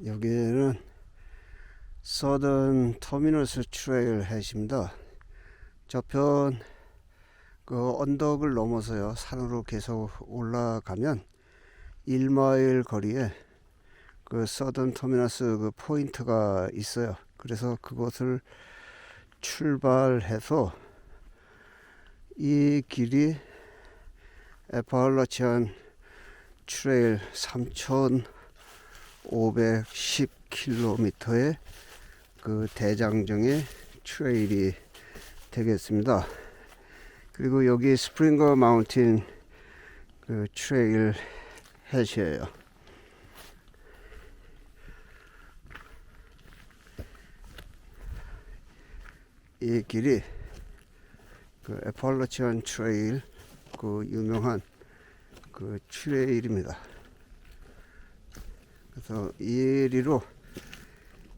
여기는 서던 터미너스 트레일 해시입니다. 저편 그 언덕을 넘어서요 산으로 계속 올라가면 1마일 거리에 그 서던 터미너스 그 포인트가 있어요. 그래서 그것을 출발해서 이 길이 애팔라치안 트레일 3510km의 그 대장정의 트레일이 되겠습니다. 그리고 여기 스프링거 마운틴 그 트레일 해시예요. 이 길이 그 애팔라치안 트레일 그 유명한 그 트레일입니다. 그래서 이리로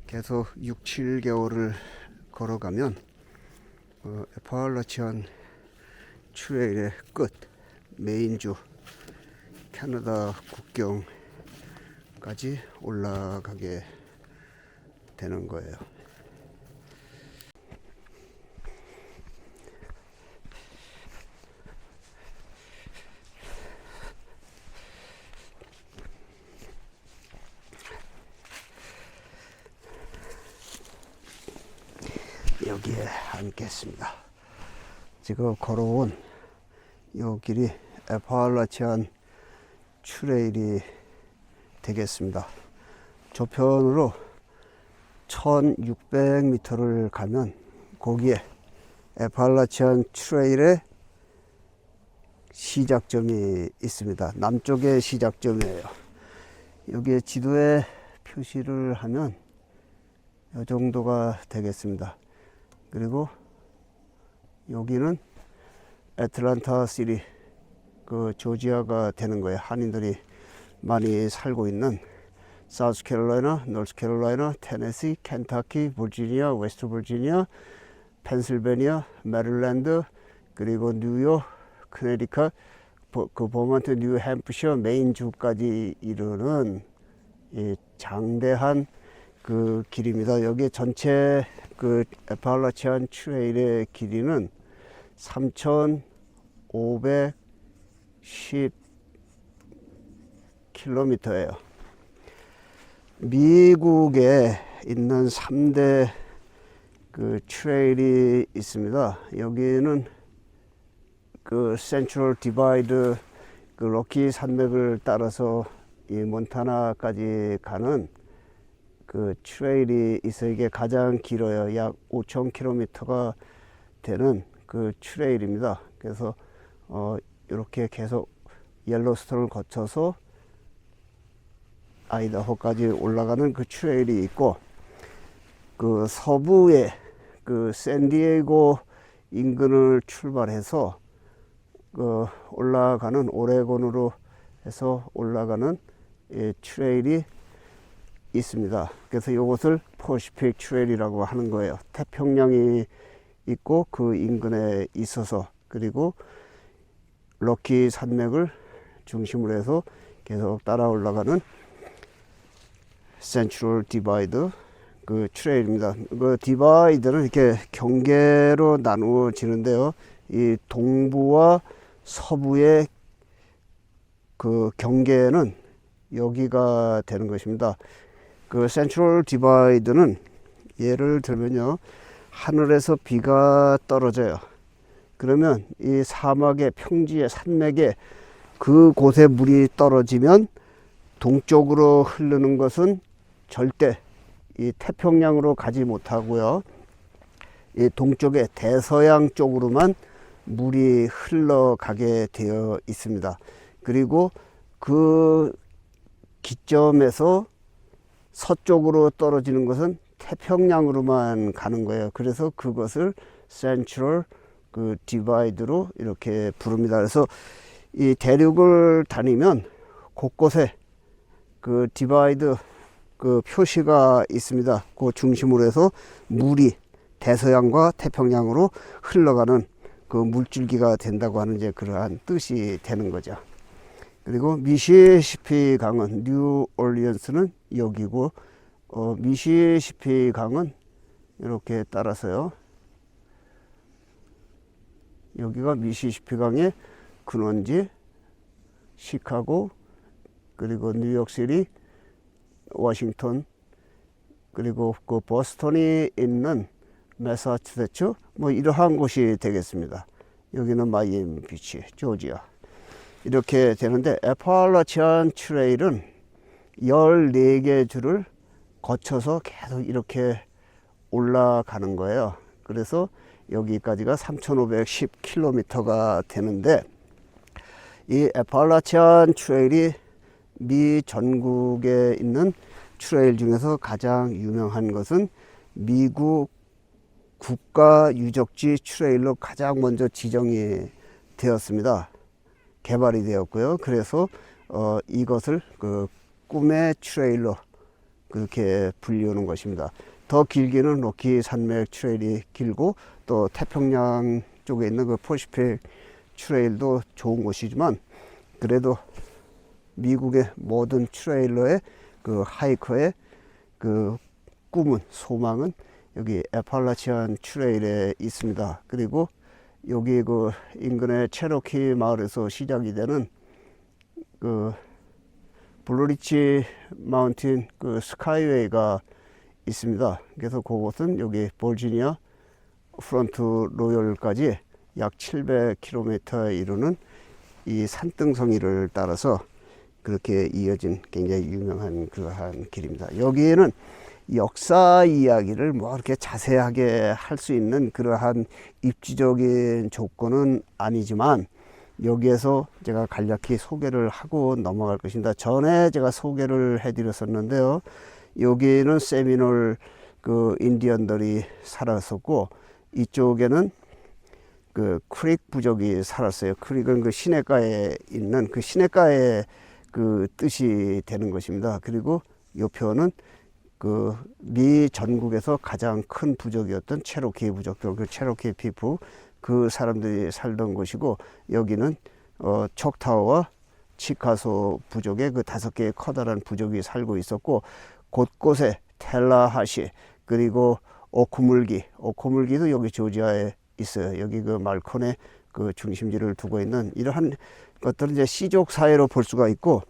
계속 6-7개월을 걸어가면 애팔라치안 트레일의 끝 메인주 캐나다 국경까지 올라가게 되는 거예요. 여기에 앉겠습니다. 지금 걸어온 이 길이 애팔라치안 트레일이 되겠습니다. 저편으로 1600m를 가면 거기에 애팔라치안 트레일의 시작점이 있습니다. 남쪽의 시작점이에요. 여기에 지도에 표시를 하면 이 정도가 되겠습니다. 그리고 여기는 애틀랜타 시리 그 조지아가 되는 거예요. 한인들이 많이 살고 있는 사우스캐롤라이나, 노스캐롤라이나, 테네시, 켄타키, 버지니아, 웨스트 버지니아, 펜실베니아, 메릴랜드, 그리고 뉴욕, 커네디컷, 그 버먼트, 뉴햄프셔, 메인주까지 이르는 이 장대한 그 길입니다. 여기 전체 그 애팔라치안 트레일의 길이는 3510km예요. 미국에 있는 3대 그 트레일이 있습니다. 여기는 그 센트럴 디바이드 그 럭키 산맥을 따라서 이 몬타나까지 가는 그 트레일이 있어요. 이게 가장 길어요. 약 5000km가 되는 그 트레일입니다. 그래서 이렇게 계속 옐로스톤을 거쳐서 아이다호까지 올라가는 그 트레일이 있고, 그 서부에 그 샌디에이고 인근을 출발해서 그 올라가는 오레곤으로 해서 올라가는 이 트레일이 있습니다. 그래서 이것을 퍼시픽 트레일이라고 하는 거예요. 태평양이 있고 그 인근에 있어서, 그리고 럭키 산맥을 중심으로 해서 계속 따라 올라가는 센트럴 디바이드 그 트레일입니다. 그 디바이드는 이렇게 경계로 나누어지는데요. 이 동부와 서부의 그 경계는 여기가 되는 것입니다. 그 센트럴 디바이드는 예를 들면요, 하늘에서 비가 떨어져요. 그러면 이 사막의 평지의 산맥에 그곳에 물이 떨어지면 동쪽으로 흐르는 것은 절대 이 태평양으로 가지 못하고요, 이 동쪽의 대서양 쪽으로만 물이 흘러가게 되어 있습니다. 그리고 그 기점에서 서쪽으로 떨어지는 것은 태평양으로만 가는 거예요. 그래서 그것을 센트럴 그 디바이드로 이렇게 부릅니다. 그래서 이 대륙을 다니면 곳곳에 그 디바이드 그 표시가 있습니다. 그 중심으로 해서 물이 대서양과 태평양으로 흘러가는 그 물줄기가 된다고 하는 이제 그러한 뜻이 되는 거죠. 그리고 미시시피 강은 뉴올리언스는 여기고, 미시시피 강은 이렇게 따라서요. 여기가 미시시피 강의 근원지, 시카고, 그리고 뉴욕시티, 워싱턴, 그리고 그 보스턴이 있는 매사추세츠, 뭐 이러한 곳이 되겠습니다. 여기는 마이애미 비치, 조지아. 이렇게 되는데, 애팔라치안 트레일은 14개 줄을 거쳐서 계속 이렇게 올라가는 거예요. 그래서 여기까지가 3,510km가 되는데, 이 애팔라치안 트레일이 미 전국에 있는 트레일 중에서 가장 유명한 것은 미국 국가 유적지 트레일로 가장 먼저 지정이 되었습니다. 개발이 되었고요. 그래서 이것을 그 꿈의 트레일로 그렇게 불리우는 것입니다. 더 길기는 로키 산맥 트레일이 길고, 또 태평양 쪽에 있는 그 퍼시픽 트레일도 좋은 곳이지만, 그래도 미국의 모든 트레일러의 그 하이커의 그 꿈은, 소망은 여기 애팔라치안 트레일에 있습니다. 그리고 여기 그 인근의 체로키 마을에서 시작이 되는 그 블루리치 마운틴 그 스카이웨이가 있습니다. 그래서 그곳은 여기 버지니아 프론트 로열까지 약 700km에 이르는 이 산등성이를 따라서 그렇게 이어진 굉장히 유명한 그러한 길입니다. 여기에는 역사 이야기를 뭐 이렇게 자세하게 할 수 있는 그러한 입지적인 조건은 아니지만, 여기에서 제가 간략히 소개를 하고 넘어갈 것입니다. 전에 제가 소개를 해드렸었는데요. 여기는 세미놀 그 인디언들이 살았었고, 이쪽에는 그 크릭 부족이 살았어요. 크릭은 그 시냇가에 있는 그 시냇가의 그 뜻이 되는 것입니다. 그리고 이 표는 그 미 전국에서 가장 큰 부족이었던 체로키 부족들, 그 체로키 피프, 그 사람들이 살던 곳이고, 여기는 척타워와 치카소 부족의 그 5개의 커다란 부족이 살고 있었고, 곳곳에 텔라하시, 그리고 오크물기도 여기 조지아에 있어요. 여기 그 말콘의 그 중심지를 두고 있는 이러한 것들은 이제 시족 사회로 볼 수가 있고,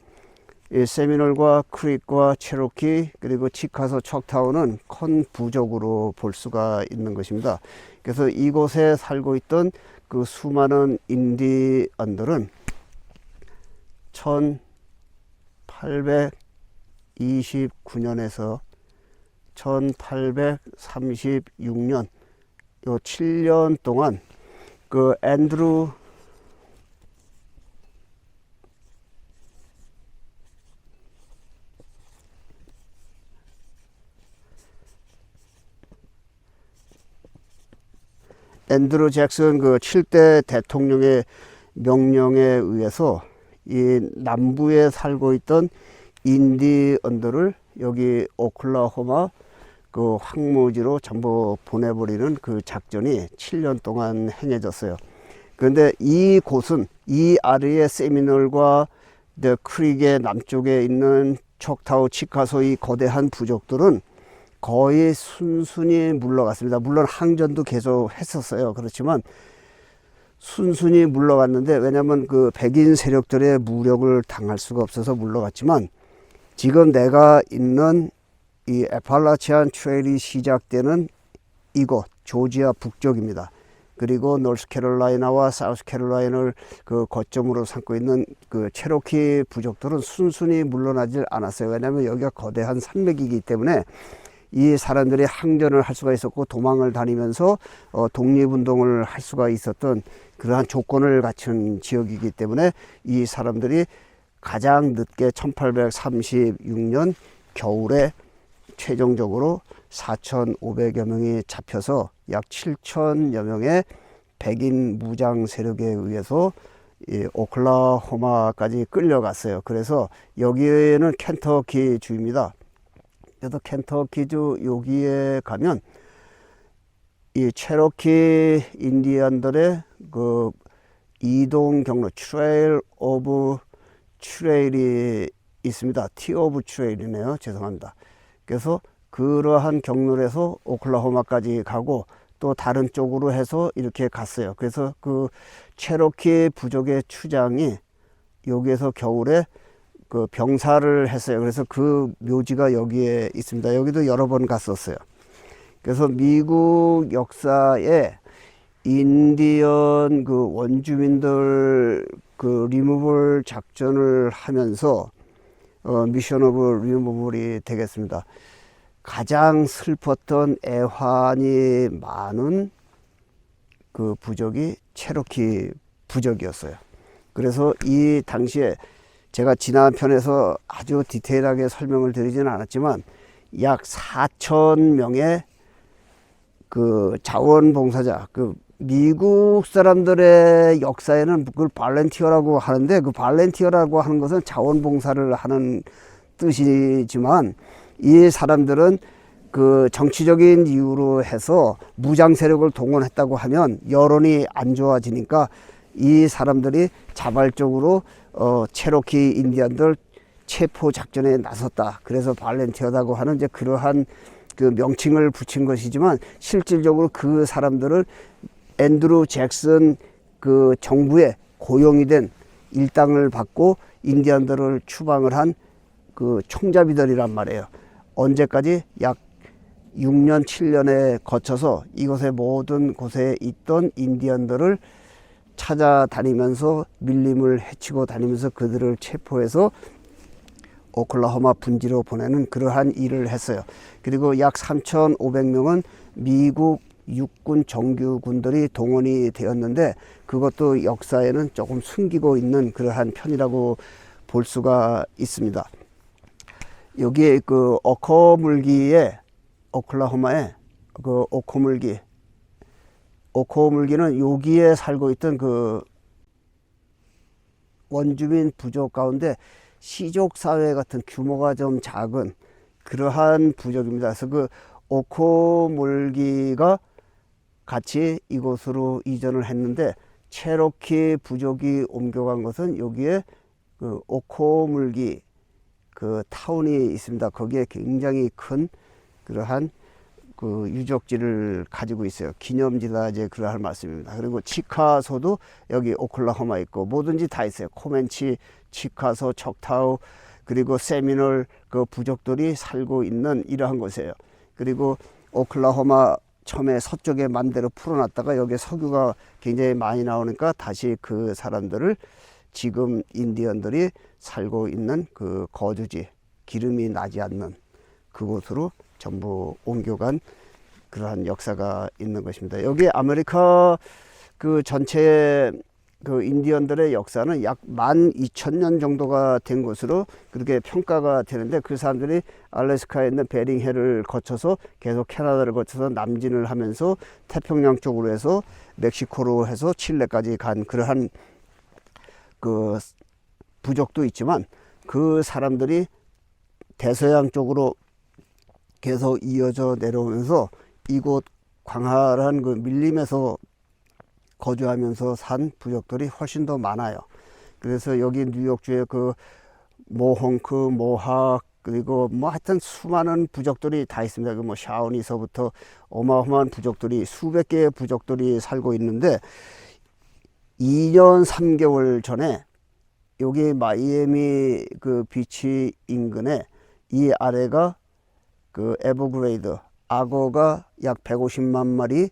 이 세미놀과 크릭과 체로키, 그리고 치카소 척타워는 큰 부족으로 볼 수가 있는 것입니다. 그래서 이곳에 살고 있던 그 수많은 인디언들은 1829년에서 1836년 요 7년 동안 그 앤드루 잭슨 그 7대 대통령의 명령에 의해서 이 남부에 살고 있던 인디언들을 여기 오클라호마 그 황무지로 전부 보내버리는 그 작전이 7년 동안 행해졌어요. 그런데 이 곳은 이 아래의 세미놀과 크릭의 남쪽에 있는 척타워, 치카소 이 거대한 부족들은 거의 순순히 물러갔습니다. 물론 항전도 계속 했었어요. 그렇지만 순순히 물러갔는데, 왜냐하면 그 백인 세력들의 무력을 당할 수가 없어서 물러갔지만, 지금 내가 있는 이 애팔라치안 트레일이 시작되는 이곳 조지아 북쪽입니다. 그리고 노스캐롤라이나와 사우스캐롤라이나를 그 거점으로 삼고 있는 그 체로키 부족들은 순순히 물러나질 않았어요. 왜냐하면 여기가 거대한 산맥이기 때문에 이 사람들이 항전을 할 수가 있었고, 도망을 다니면서 독립운동을 할 수가 있었던 그러한 조건을 갖춘 지역이기 때문에 이 사람들이 가장 늦게 1836년 겨울에 최종적으로 4,500여 명이 잡혀서 약 7,000여 명의 백인 무장 세력에 의해서 이 오클라호마까지 끌려갔어요. 그래서 여기는 켄터키 주입니다. 그래서 켄터키주 여기에 가면 이 체로키 인디언들의 그 이동 경로, 트레일 오브 트레일이 있습니다. 티 오브 트레일이네요. 죄송합니다. 그래서 그러한 경로에서 오클라호마까지 가고 또 다른 쪽으로 해서 이렇게 갔어요. 그래서 그 체로키 부족의 추장이 여기에서 겨울에 그 병사를 했어요. 그래서 그 묘지가 여기에 있습니다. 여기도 여러 번 갔었어요. 그래서 미국 역사에 인디언 그 원주민들 그 리무벌 작전을 하면서 미션 오브 리무벌이 되겠습니다. 가장 슬펐던 애환이 많은 그 부족이 체로키 부족이었어요. 그래서 이 당시에 제가 지난 편에서 아주 디테일하게 설명을 드리지는 않았지만 약 4,000명의 그 자원봉사자, 그 미국 사람들의 역사에는 그걸 발렌티어라고 하는데, 그 발렌티어라고 하는 것은 자원봉사를 하는 뜻이지만 이 사람들은 그 정치적인 이유로 해서 무장 세력을 동원했다고 하면 여론이 안 좋아지니까 이 사람들이 자발적으로 체로키 인디언들 체포 작전에 나섰다. 그래서 발렌티어라고 하는 이제 그러한 그 명칭을 붙인 것이지만 실질적으로 그 사람들을 앤드루 잭슨 그 정부에 고용이 된 일당을 받고 인디언들을 추방을 한 그 총잡이들이란 말이에요. 언제까지? 약 6년, 7년에 거쳐서 이곳의 모든 곳에 있던 인디언들을 찾아다니면서 밀림을 해치고 다니면서 그들을 체포해서 오클라호마 분지로 보내는 그러한 일을 했어요. 그리고 약 3,500명은 미국 육군 정규군들이 동원이 되었는데 그것도 역사에는 조금 숨기고 있는 그러한 편이라고 볼 수가 있습니다. 여기에 그 오코물기에 오클라호마에 그 오코물기는 여기에 살고 있던 그 원주민 부족 가운데 시족 사회 같은 규모가 좀 작은 그러한 부족입니다. 그래서 그 오코물기가 같이 이곳으로 이전을 했는데 체로키 부족이 옮겨간 것은 여기에 그 오코물기 그 타운이 있습니다. 거기에 굉장히 큰 그러한 그 유적지를 가지고 있어요. 기념지다 이제 그러한 말씀입니다. 그리고 치카소도 여기 오클라호마 있고 뭐든지 다 있어요. 코멘치, 치카소, 척타우 그리고 세미널 그 부족들이 살고 있는 이러한 곳이에요. 그리고 오클라호마 처음에 서쪽에 만대로 풀어놨다가 여기 석유가 굉장히 많이 나오니까 다시 그 사람들을 지금 인디언들이 살고 있는 그 거주지, 기름이 나지 않는 그곳으로 전부 옮겨간 그러한 역사가 있는 것입니다. 여기 아메리카 그 전체 그 인디언들의 역사는 약 12,000년 정도가 된 것으로 그렇게 평가가 되는데 그 사람들이 알래스카에 있는 베링해를 거쳐서 계속 캐나다를 거쳐서 남진을 하면서 태평양 쪽으로 해서 멕시코로 해서 칠레까지 간 그러한 그 부족도 있지만 그 사람들이 대서양 쪽으로 계속 이어져 내려오면서 이곳 광활한 그 밀림에서 거주하면서 산 부족들이 훨씬 더 많아요. 그래서 여기 뉴욕주에 그 모홍크, 모학 그리고 뭐 하여튼 수많은 부족들이 다 있습니다. 그 뭐 샤오니서부터 어마어마한 부족들이 수백 개의 부족들이 살고 있는데 2년 3개월 전에 여기 마이애미 그 비치 인근에 이 아래가 그 에버그레이드 악어가 약 150만 마리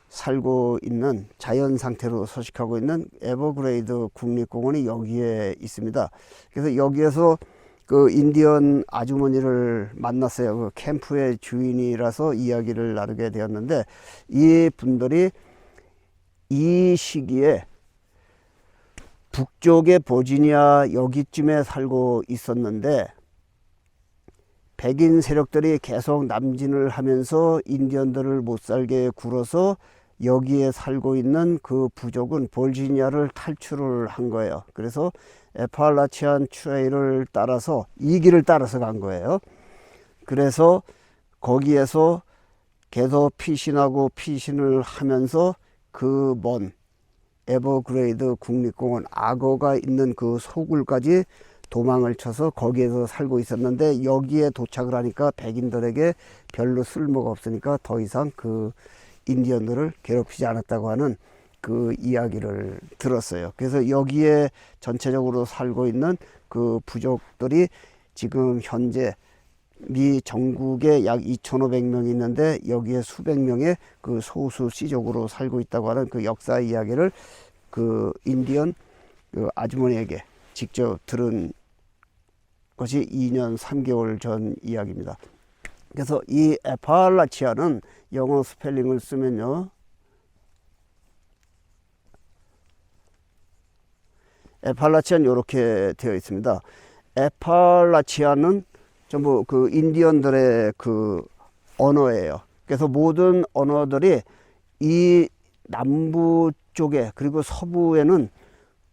살고 있는 자연 상태로 서식하고 있는 에버그레이드 국립공원이 여기에 있습니다. 그래서 여기에서 그 인디언 아주머니를 만났어요. 그 캠프의 주인이라서 이야기를 나누게 되었는데 이 분들이 이 시기에 북쪽의 버지니아 여기쯤에 살고 있었는데 백인 세력들이 계속 남진을 하면서 인디언들을 못 살게 굴어서 여기에 살고 있는 그 부족은 버지니아를 탈출을 한 거예요. 그래서 에팔라치안 트레일을 따라서 이 길을 따라서 간 거예요. 그래서 거기에서 계속 피신하고 피신을 하면서 그 먼 에버그레이드 국립공원 악어가 있는 그 소굴까지 도망을 쳐서 거기에서 살고 있었는데 여기에 도착을 하니까 백인들에게 별로 쓸모가 없으니까 더 이상 그 인디언들을 괴롭히지 않았다고 하는 그 이야기를 들었어요. 그래서 여기에 전체적으로 살고 있는 그 부족들이 지금 현재 미 전국에 약 2,500명이 있는데 여기에 수백 명의 그 소수 씨족으로 살고 있다고 하는 그 역사 이야기를 그 인디언 그 아주머니에게 직접 들은 것이 2년 3개월 전 이야기입니다. 그래서 이 에팔라치아는 영어 스펠링을 쓰면요, 에팔라치아는 이렇게 되어 있습니다. 에팔라치아는 전부 그 인디언들의 그 언어예요. 그래서 모든 언어들이 이 남부 쪽에 그리고 서부에는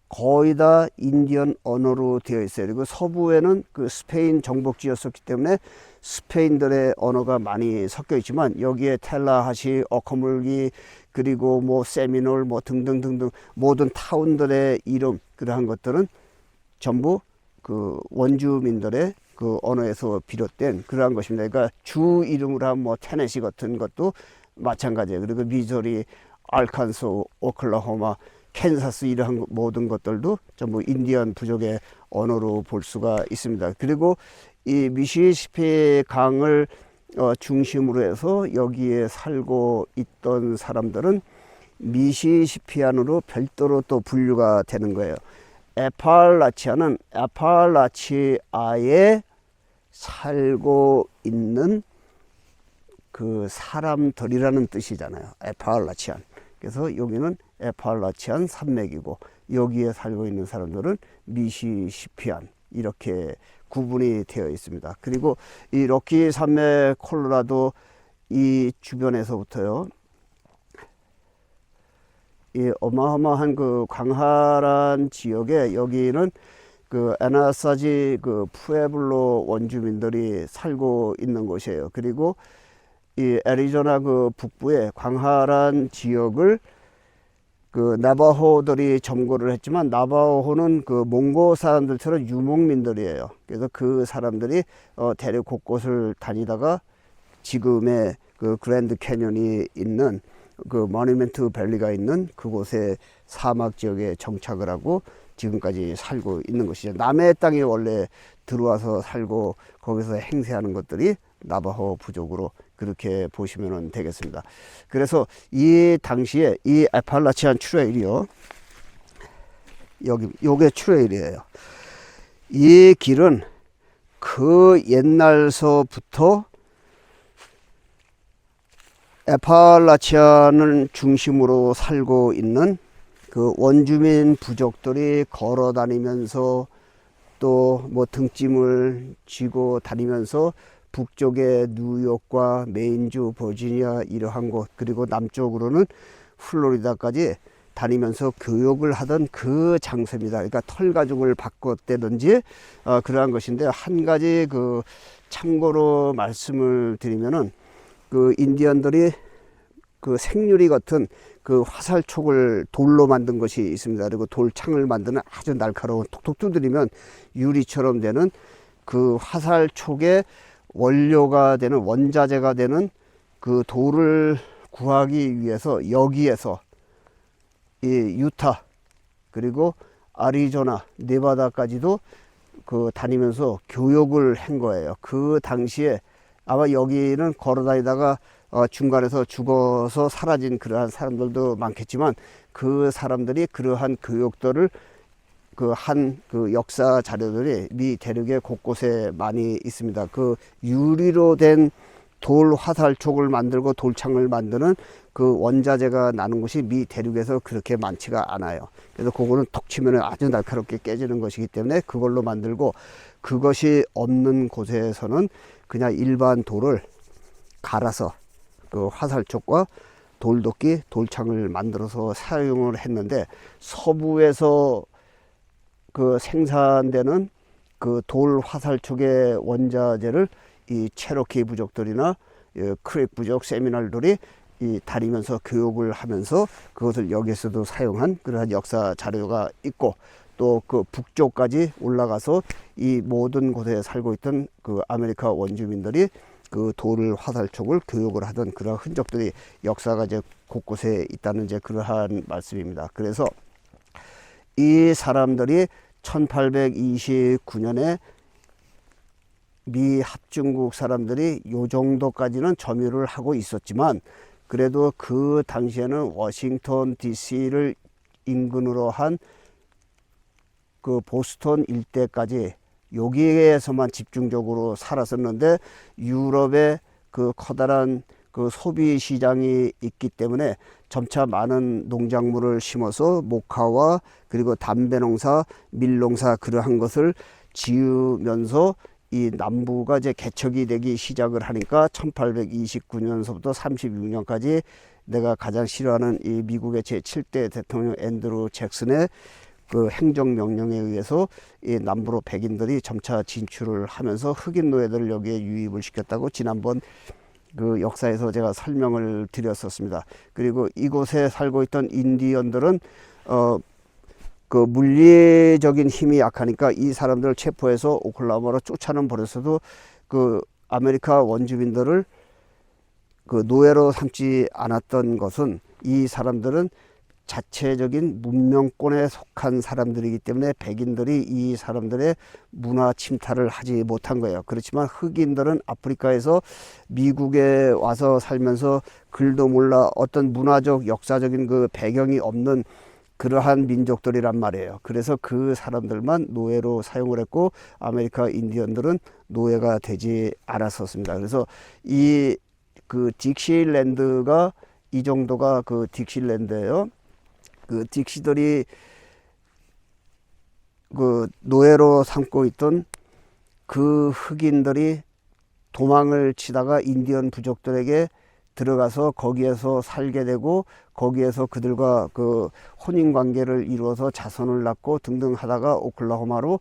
거의 다 인디언 언어로 되어 있어요. 그리고 서부에는 그 스페인 정복지였었기 때문에 스페인들의 언어가 많이 섞여 있지만 여기에 텔라하시, 어커물기, 그리고 뭐 세미놀 뭐 등등등등 모든 타운들의 이름 그러한 것들은 전부 그 원주민들의 그 언어에서 비롯된 그러한 것입니다. 그러니까 주 이름으로 하면 뭐 테네시 같은 것도 마찬가지예요. 그리고 미조리, 알칸소, 오클라호마, 캔사스 이러한 모든 것들도 전부 인디언 부족의 언어로 볼 수가 있습니다. 그리고 이 미시시피 강을 중심으로 해서 여기에 살고 있던 사람들은 미시시피안으로 별도로 또 분류가 되는 거예요. 에팔라치아는 에팔라치아에 살고 있는 그 사람들이라는 뜻이잖아요. 에팔라치안. 그래서 여기는 에팔라치안 산맥이고 여기에 살고 있는 사람들은 미시시피안 이렇게 구분이 되어 있습니다. 그리고 이 럭키 산맥 콜로라도 이 주변에서부터요, 이 어마어마한 그 광활한 지역에 여기는 그 에나사지 그 푸에블로 원주민들이 살고 있는 곳이에요. 그리고 이 애리조나 그 북부의 광활한 지역을 그 나바호들이 점거를 했지만 나바호는 그 몽고 사람들처럼 유목민들이에요. 그래서 그 사람들이 대륙 곳곳을 다니다가 지금의 그 그랜드 캐년이 있는 그 머니먼트 밸리가 있는 그곳에 사막 지역에 정착을 하고 지금까지 살고 있는 것이죠. 남의 땅에 원래 들어와서 살고 거기서 행세하는 것들이 나바호 부족으로 그렇게 보시면 되겠습니다. 그래서 이 당시에 이 에팔라치안 트레일이요, 여기 요게 트레일이에요. 이 길은 그 옛날서부터 에팔라치안을 중심으로 살고 있는 그 원주민 부족들이 걸어 다니면서 또 뭐 등짐을 쥐고 다니면서 북쪽의 뉴욕과 메인주, 버지니아 이러한 곳, 그리고 남쪽으로는 플로리다까지 다니면서 교육을 하던 그 장소입니다. 그러니까 털가죽을 바꿨다든지 그러한 것인데, 한 가지 그 참고로 말씀을 드리면은 그 인디언들이 그 생유리 같은 그 화살촉을 돌로 만든 것이 있습니다. 그리고 돌창을 만드는 아주 날카로운, 톡톡 두드리면 유리처럼 되는 그 화살촉의 원료가 되는, 원자재가 되는 그 돌을 구하기 위해서 여기에서 이 유타 그리고 아리조나, 네바다까지도 그 다니면서 교육을 한 거예요. 그 당시에 아마 여기는 걸어 다니다가 중간에서 죽어서 사라진 그러한 사람들도 많겠지만, 그 사람들이 그러한 교육들을 그 역사 자료들이 미 대륙의 곳곳에 많이 있습니다. 그 유리로 된 돌 화살촉을 만들고 돌창을 만드는 그 원자재가 나는 곳이 미 대륙에서 그렇게 많지가 않아요. 그래서 그거는 톡 치면 아주 날카롭게 깨지는 것이기 때문에 그걸로 만들고, 그것이 없는 곳에서는 그냥 일반 돌을 갈아서 그 화살촉과 돌도끼, 돌창을 만들어서 사용을 했는데, 서부에서 그 생산되는 그 돌 화살촉의 원자재를 이 체로키 부족들이나 크릭 부족, 세미널들이 이 다니면서 교육을 하면서 그것을 여기서도 사용한 그러한 역사 자료가 있고, 또 그 북쪽까지 올라가서 이 모든 곳에 살고 있던 그 아메리카 원주민들이 그 돌을 화살촉을 교육을 하던 그런 흔적들이 역사가 이제 곳곳에 있다는 이제 그러한 말씀입니다. 그래서 이 사람들이 1829년에 미 합중국 사람들이 요 정도까지는 점유를 하고 있었지만, 그래도 그 당시에는 워싱턴 DC를 인근으로 한 그 보스턴 일대까지 여기에서만 집중적으로 살았었는데, 유럽에 그 커다란 그 소비 시장이 있기 때문에 점차 많은 농작물을 심어서 목화와 그리고 담배 농사, 밀 농사 그러한 것을 지으면서 이 남부가 이제 개척이 되기 시작을 하니까 1829년서부터 36년까지 내가 가장 싫어하는 이 미국의 제7대 대통령 앤드루 잭슨의 그 행정명령에 의해서 이 남부로 백인들이 점차 진출을 하면서 흑인 노예들을 여기에 유입을 시켰다고 지난번 그 역사에서 제가 설명을 드렸었습니다. 그리고 이곳에 살고 있던 인디언들은 그 물리적인 힘이 약하니까 이 사람들을 체포해서 오클라호마로 쫓아는 버렸어도 그 아메리카 원주민들을 그 노예로 삼지 않았던 것은, 이 사람들은 자체적인 문명권에 속한 사람들이기 때문에 백인들이 이 사람들의 문화 침탈을 하지 못한 거예요. 그렇지만 흑인들은 아프리카에서 미국에 와서 살면서 글도 몰라 어떤 문화적 역사적인 그 배경이 없는 그러한 민족들이란 말이에요. 그래서 그 사람들만 노예로 사용을 했고 아메리카 인디언들은 노예가 되지 않았었습니다. 그래서 이 그 딕시랜드가 이 정도가 그 딕시랜드예요. 그 딕시들이 그 노예로 삼고 있던 그 흑인들이 도망을 치다가 인디언 부족들에게 들어가서 거기에서 살게 되고, 거기에서 그들과 그 혼인 관계를 이루어서 자손을 낳고 등등 하다가 오클라호마로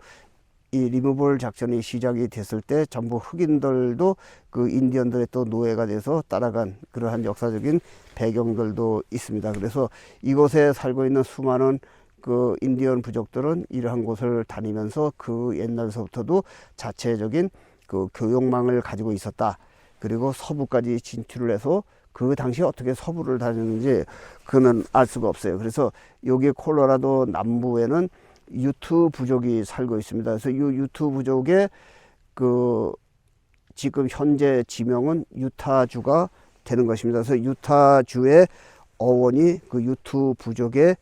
이 리무벌 작전이 시작이 됐을 때 전부 흑인들도 그 인디언들의 또 노예가 돼서 따라간 그러한 역사적인 배경들도 있습니다. 그래서 이곳에 살고 있는 수많은 그 인디언 부족들은 이러한 곳을 다니면서 그 옛날서부터도 자체적인 그 교역망을 가지고 있었다. 그리고 서부까지 진출을 해서 그 당시에 어떻게 서부를 다녔는지 그는 알 수가 없어요. 그래서 여기 콜로라도 남부에는 유투 부족이 살고 있습니다. 그래서 이 유투 부족의 그 지금 현재 지명은 유타주가 되는 것입니다. 그래서 유타주의 어원이 그 유투 부족의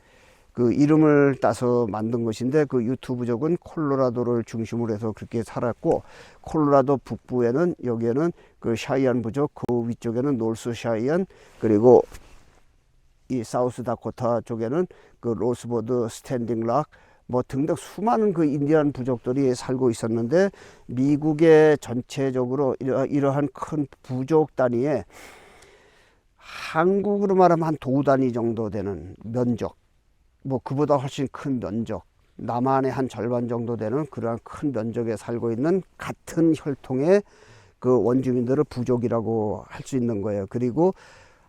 그 이름을 따서 만든 것인데, 그 유투 부족은 콜로라도를 중심으로 해서 그렇게 살았고, 콜로라도 북부에는 여기에는 그 샤이안 부족, 그 위쪽에는 노스 샤이안, 그리고 이 사우스 다코타 쪽에는 그 로스버드, 스탠딩 락 뭐 등등 수많은 그 인디안 부족들이 살고 있었는데, 미국의 전체적으로 이러한 큰 부족 단위에 한국으로 말하면 한 도 단위 정도 되는 면적, 뭐 그보다 훨씬 큰 면적, 남한의 한 절반 정도 되는 그러한 큰 면적에 살고 있는 같은 혈통의 그 원주민들을 부족이라고 할 수 있는 거예요. 그리고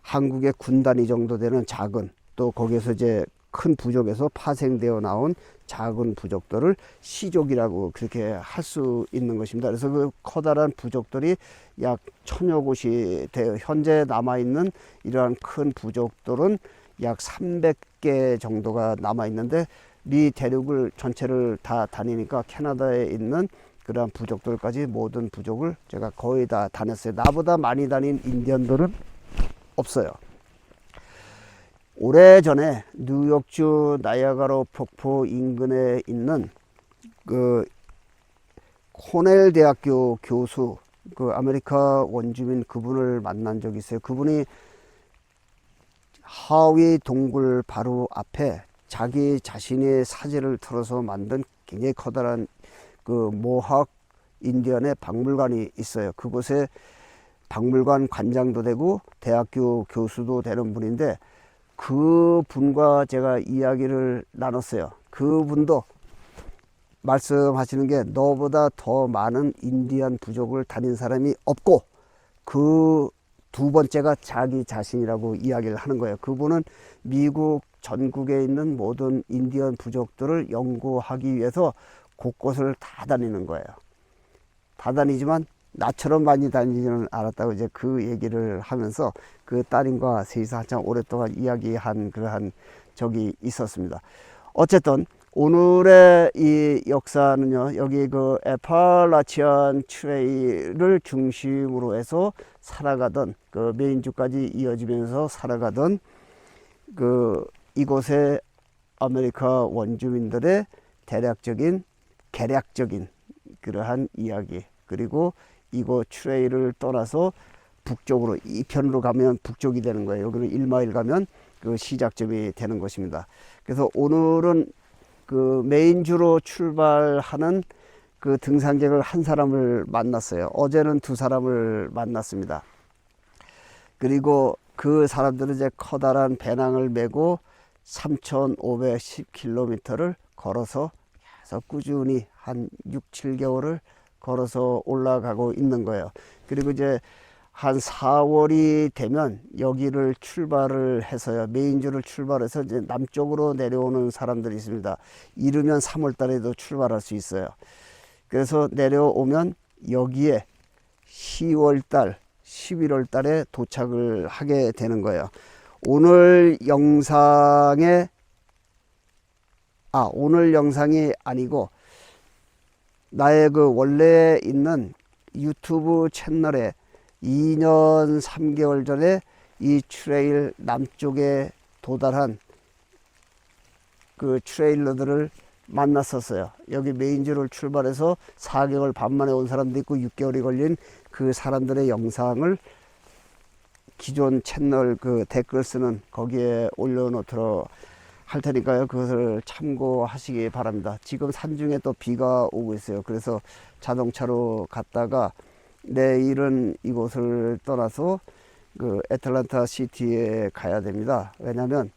한국의 군 단위 정도 되는 작은, 또 거기에서 이제 큰 부족에서 파생되어 나온 작은 부족들을 시족이라고 그렇게 할 수 있는 것입니다. 그래서 그 커다란 부족들이 약 1000여 곳이 되어 현재 남아있는 이러한 큰 부족들은 약 300개 정도가 남아있는데, 미 대륙을 전체를 다 다니니까 캐나다에 있는 그러한 부족들까지 모든 부족을 제가 거의 다 다녔어요. 나보다 많이 다닌 인디언들은 없어요. 오래전에 뉴욕주 나이아가라 폭포 인근에 있는 그 코넬 대학교 교수, 그 아메리카 원주민 그분을 만난 적이 있어요. 그분이 하위 동굴 바로 앞에 자기 자신의 사제를 털어서 만든 굉장히 커다란 그 모학 인디언의 박물관이 있어요. 그곳에 박물관 관장도 되고 대학교 교수도 되는 분인데, 그 분과 제가 이야기를 나눴어요. 그분도 말씀하시는 게 너보다 더 많은 인디안 부족을 다닌 사람이 없고, 그 두 번째가 자기 자신이라고 이야기를 하는 거예요. 그분은 미국 전국에 있는 모든 인디언 부족들을 연구하기 위해서 곳곳을 다 다니는 거예요. 다 다니지만 나처럼 많이 다니지는 않았다고 이제 그 얘기를 하면서 그 따님과 셋이서 한참 오랫동안 이야기한 그러한 적이 있었습니다. 어쨌든 오늘의 이 역사는요, 여기 그 애팔라치안 트레일을 중심으로 해서 살아가던 그 메인주까지 이어지면서 살아가던 그 이곳의 아메리카 원주민들의 대략적인 개략적인 그러한 이야기, 그리고 이곳 트레일을 떠나서 북쪽으로 이 편으로 가면 북쪽이 되는 거예요. 여기는 1마일 가면 그 시작점이 되는 것입니다. 그래서 오늘은 그 메인주로 출발하는 그 등산객을 한 사람을 만났어요. 어제는 두 사람을 만났습니다. 그리고 그 사람들은 이제 커다란 배낭을 메고 3,510km를 걸어서 계속 꾸준히 한 6, 7개월을 걸어서 올라가고 있는 거예요. 그리고 이제 한 4월이 되면 여기를 출발을 해서요, 메인주를 출발해서 이제 남쪽으로 내려오는 사람들이 있습니다. 이르면 3월 달에도 출발할 수 있어요. 그래서 내려오면 여기에 10월 달, 11월 달에 도착을 하게 되는 거예요. 오늘 영상이 아니고 나의 그 원래 있는 유튜브 채널에 2년 3개월 전에 이 트레일 남쪽에 도달한 그 트레일러들을 만났었어요. 여기 메인주를 출발해서 4개월 반 만에 온 사람도 있고 6개월이 걸린 그 사람들의 영상을 기존 채널 그 댓글 쓰는 거기에 올려놓도록 할 테니까요, 그것을 참고하시기 바랍니다. 지금 산중에 또 비가 오고 있어요. 그래서 자동차로 갔다가 내일은 이곳을 떠나서 그 애틀랜타 시티에 가야 됩니다. 왜냐하면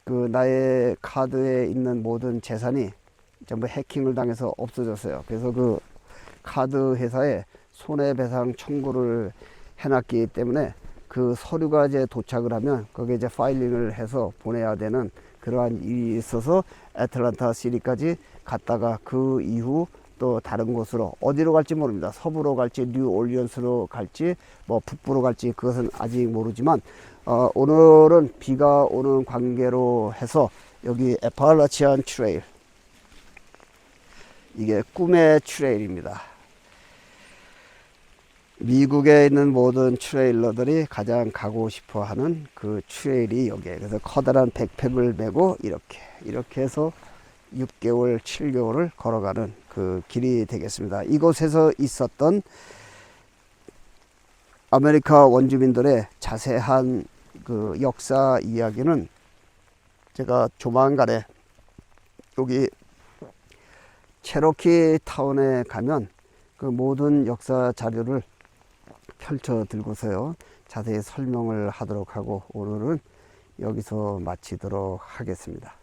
그 나의 카드에 있는 모든 재산이 전부 해킹을 당해서 없어졌어요. 그래서 그 카드 회사에 손해배상 청구를 해놨기 때문에 그 서류가 이제 도착을 하면 거기에 이제 파일링을 해서 보내야 되는 그러한 일이 있어서 애틀랜타 시티까지 갔다가 그 이후 또 다른 곳으로 어디로 갈지 모릅니다. 서부로 갈지 뉴올리언스로 갈지 뭐 북부로 갈지 그것은 아직 모르지만 오늘은 비가 오는 관계로 해서 여기 애팔라치안 트레일, 이게 꿈의 트레일입니다. 미국에 있는 모든 트레일러들이 가장 가고 싶어 하는 그 트레일이 여기에, 그래서 커다란 백팩을 메고 이렇게 해서 6개월, 7개월을 걸어가는 그 길이 되겠습니다. 이곳에서 있었던 아메리카 원주민들의 자세한 그 역사 이야기는 제가 조만간에 여기 체로키 타운에 가면 그 모든 역사 자료를 펼쳐 들고서요, 자세히 설명을 하도록 하고 오늘은 여기서 마치도록 하겠습니다.